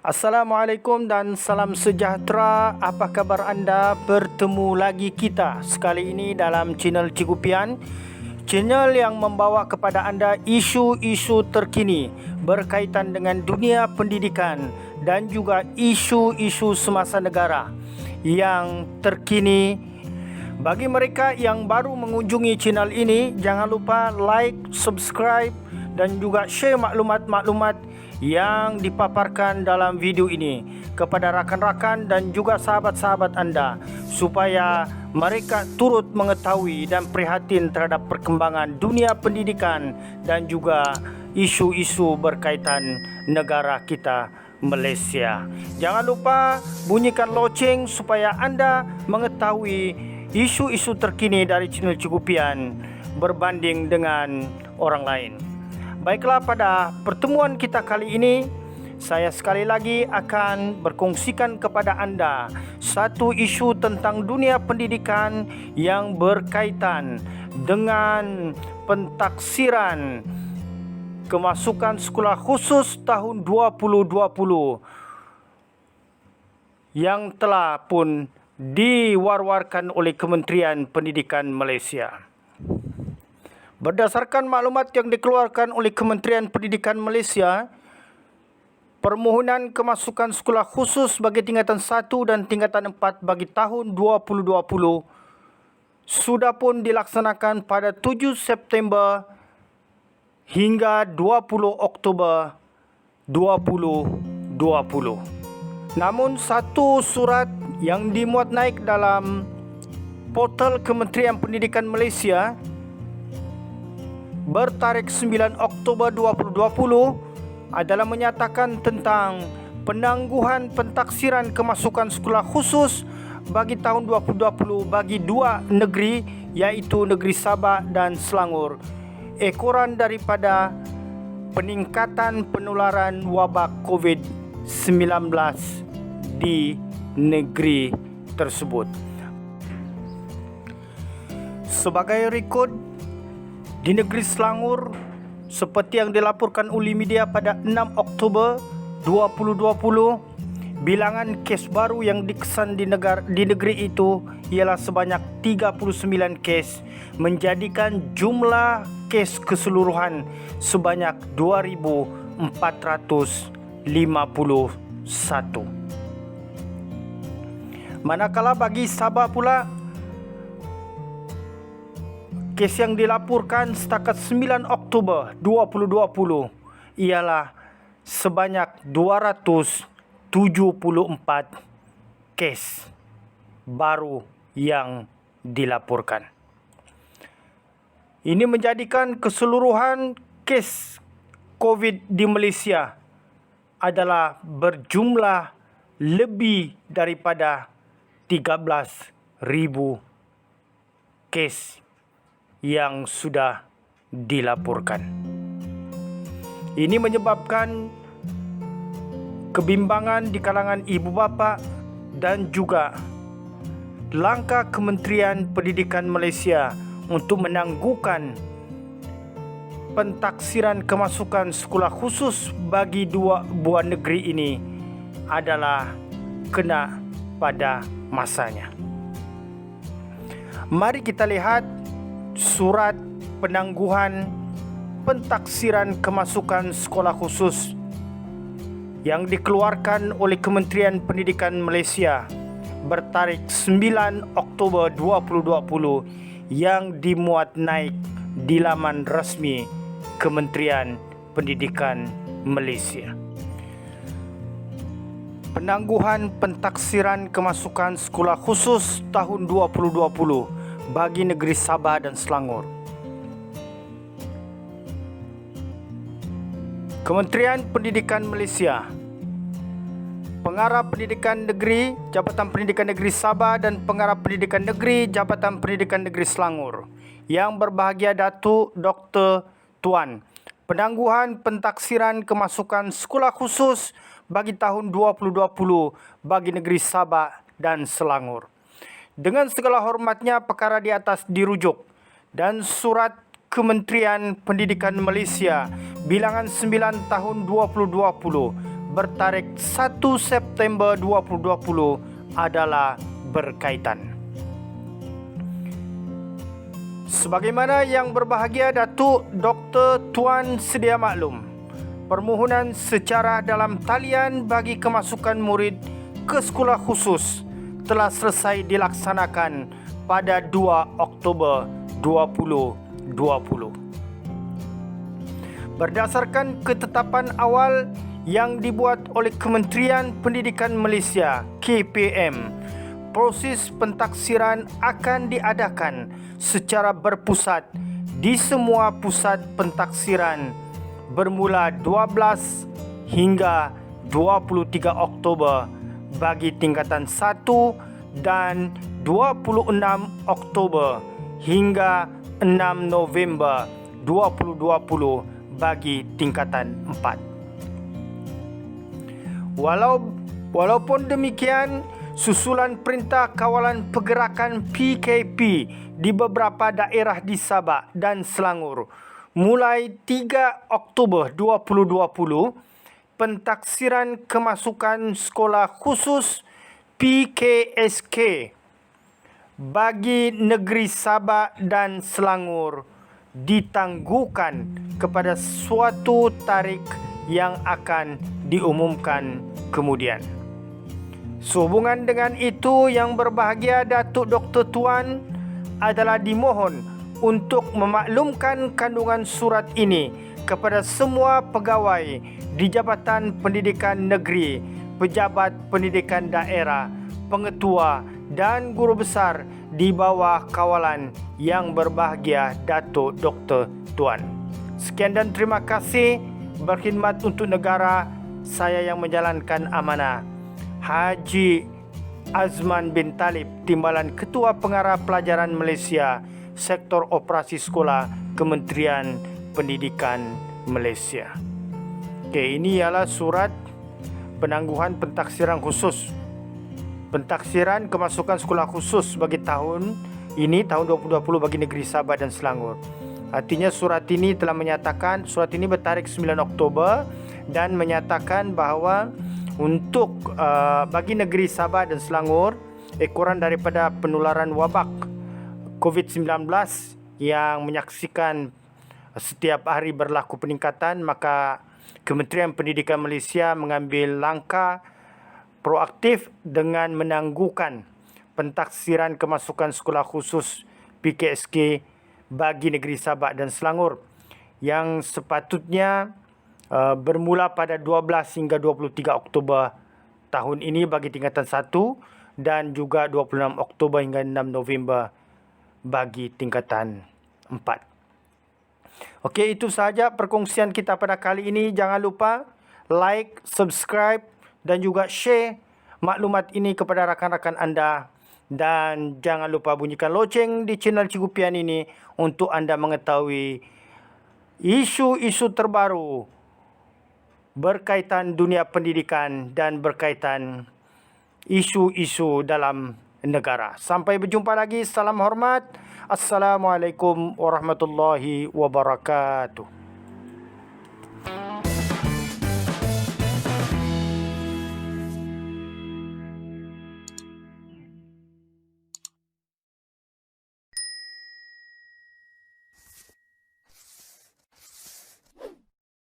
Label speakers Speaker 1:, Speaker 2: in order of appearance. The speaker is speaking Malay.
Speaker 1: Assalamualaikum dan salam sejahtera. Apa kabar anda? Bertemu lagi kita sekali ini dalam channel Cikgu Pian, channel yang membawa kepada anda isu-isu terkini berkaitan dengan dunia pendidikan dan juga isu-isu semasa negara yang terkini. Bagi mereka yang baru mengunjungi channel ini, jangan lupa like, subscribe dan juga share maklumat-maklumat yang dipaparkan dalam video ini kepada rakan-rakan dan juga sahabat-sahabat anda, supaya mereka turut mengetahui dan prihatin terhadap perkembangan dunia pendidikan dan juga isu-isu berkaitan negara kita Malaysia. Jangan lupa bunyikan loceng supaya anda mengetahui isu-isu terkini dari channel Cikgu Pian berbanding dengan orang lain. Baiklah, pada pertemuan kita kali ini, saya sekali lagi akan berkongsikan kepada anda satu isu tentang dunia pendidikan yang berkaitan dengan pentaksiran kemasukan sekolah khusus tahun 2020 yang telah pun diwar-warkan oleh Kementerian Pendidikan Malaysia. Berdasarkan maklumat yang dikeluarkan oleh Kementerian Pendidikan Malaysia, permohonan kemasukan sekolah khusus bagi tingkatan 1 dan tingkatan 4 bagi tahun 2020 sudah pun dilaksanakan pada 7 September hingga 20 Oktober 2020. Namun satu surat yang dimuat naik dalam portal Kementerian Pendidikan Malaysia bertarikh 9 Oktober 2020 adalah menyatakan tentang penangguhan pentaksiran kemasukan sekolah khusus bagi tahun 2020 bagi dua negeri, iaitu negeri Sabah dan Selangor, ekoran daripada peningkatan penularan wabak COVID-19 di negeri tersebut. Sebagai rekod, di negeri Selangor, seperti yang dilaporkan oleh media pada 6 Oktober 2020, bilangan kes baru yang dikesan di negeri itu ialah sebanyak 39 kes, menjadikan jumlah kes keseluruhan sebanyak 2,451. Manakala bagi Sabah pula, kes yang dilaporkan setakat 9 Oktober 2020 ialah sebanyak 274 kes baru yang dilaporkan. Ini menjadikan keseluruhan kes COVID di Malaysia adalah berjumlah lebih daripada 13,000 kes yang sudah dilaporkan. Ini menyebabkan kebimbangan di kalangan ibu bapa dan juga langkah Kementerian Pendidikan Malaysia untuk menangguhkan pentaksiran kemasukan sekolah khusus bagi dua buah negeri ini adalah kena pada masanya. Mari kita lihat surat penangguhan pentaksiran kemasukan sekolah khusus yang dikeluarkan oleh Kementerian Pendidikan Malaysia bertarikh 9 Oktober 2020 yang dimuat naik di laman rasmi Kementerian Pendidikan Malaysia. Penangguhan pentaksiran kemasukan sekolah khusus tahun 2020 bagi negeri Sabah dan Selangor. Kementerian Pendidikan Malaysia, Pengarah Pendidikan Negeri Jabatan Pendidikan Negeri Sabah dan Pengarah Pendidikan Negeri Jabatan Pendidikan Negeri Selangor, Yang Berbahagia Datuk Dr. Tuan, penangguhan pentaksiran kemasukan sekolah khusus bagi tahun 2020 bagi negeri Sabah dan Selangor. Dengan segala hormatnya, perkara di atas dirujuk dan surat Kementerian Pendidikan Malaysia bilangan 9 tahun 2020 bertarikh 1 September 2020 adalah berkaitan. Sebagaimana yang berbahagia Datuk Dr. Tuan sedia maklum, permohonan secara dalam talian bagi kemasukan murid ke sekolah khusus telah selesai dilaksanakan pada 2 Oktober 2020. Berdasarkan ketetapan awal yang dibuat oleh Kementerian Pendidikan Malaysia KPM, proses pentaksiran akan diadakan secara berpusat di semua pusat pentaksiran bermula 12 hingga 23 Oktober bagi tingkatan 1 dan 26 Oktober hingga 6 November 2020 bagi tingkatan 4. Walaupun demikian, susulan Perintah Kawalan Pergerakan PKP di beberapa daerah di Sabah dan Selangor mulai 3 Oktober 2020, pentaksiran kemasukan sekolah khusus PKSK bagi negeri Sabah dan Selangor ditangguhkan kepada suatu tarikh yang akan diumumkan kemudian. Sehubungan dengan itu, yang berbahagia Datuk Dr. Tuan adalah dimohon untuk memaklumkan kandungan surat ini kepada semua pegawai di Jabatan Pendidikan Negeri, pejabat pendidikan daerah, pengetua dan guru besar di bawah kawalan yang berbahagia Datuk Dr. Tuan. Sekian dan terima kasih. Berkhidmat untuk negara, saya yang menjalankan amanah, Haji Azman bin Talib, Timbalan Ketua Pengarah Pelajaran Malaysia, Sektor Operasi Sekolah, Kementerian Pendidikan Malaysia. Okey, ini ialah surat penangguhan pentaksiran khusus. Pentaksiran kemasukan sekolah khusus bagi tahun ini, tahun 2020 bagi negeri Sabah dan Selangor. Artinya surat ini telah menyatakan, surat ini bertarikh 9 Oktober dan menyatakan bahawa untuk bagi negeri Sabah dan Selangor, ekoran daripada penularan wabak COVID-19 yang menyaksikan setiap hari berlaku peningkatan, maka Kementerian Pendidikan Malaysia mengambil langkah proaktif dengan menangguhkan pentaksiran kemasukan sekolah khusus PKSK bagi negeri Sabah dan Selangor yang sepatutnya bermula pada 12 hingga 23 Oktober tahun ini bagi tingkatan 1 dan juga 26 Oktober hingga 6 November bagi tingkatan 4. Okey, itu sahaja perkongsian kita pada kali ini. Jangan lupa like, subscribe dan juga share maklumat ini kepada rakan-rakan anda. Dan jangan lupa bunyikan loceng di channel Cikgu Pian ini untuk anda mengetahui isu-isu terbaru berkaitan dunia pendidikan dan berkaitan isu-isu dalam negara. Sampai berjumpa lagi. Salam hormat. Assalamualaikum warahmatullahi wabarakatuh.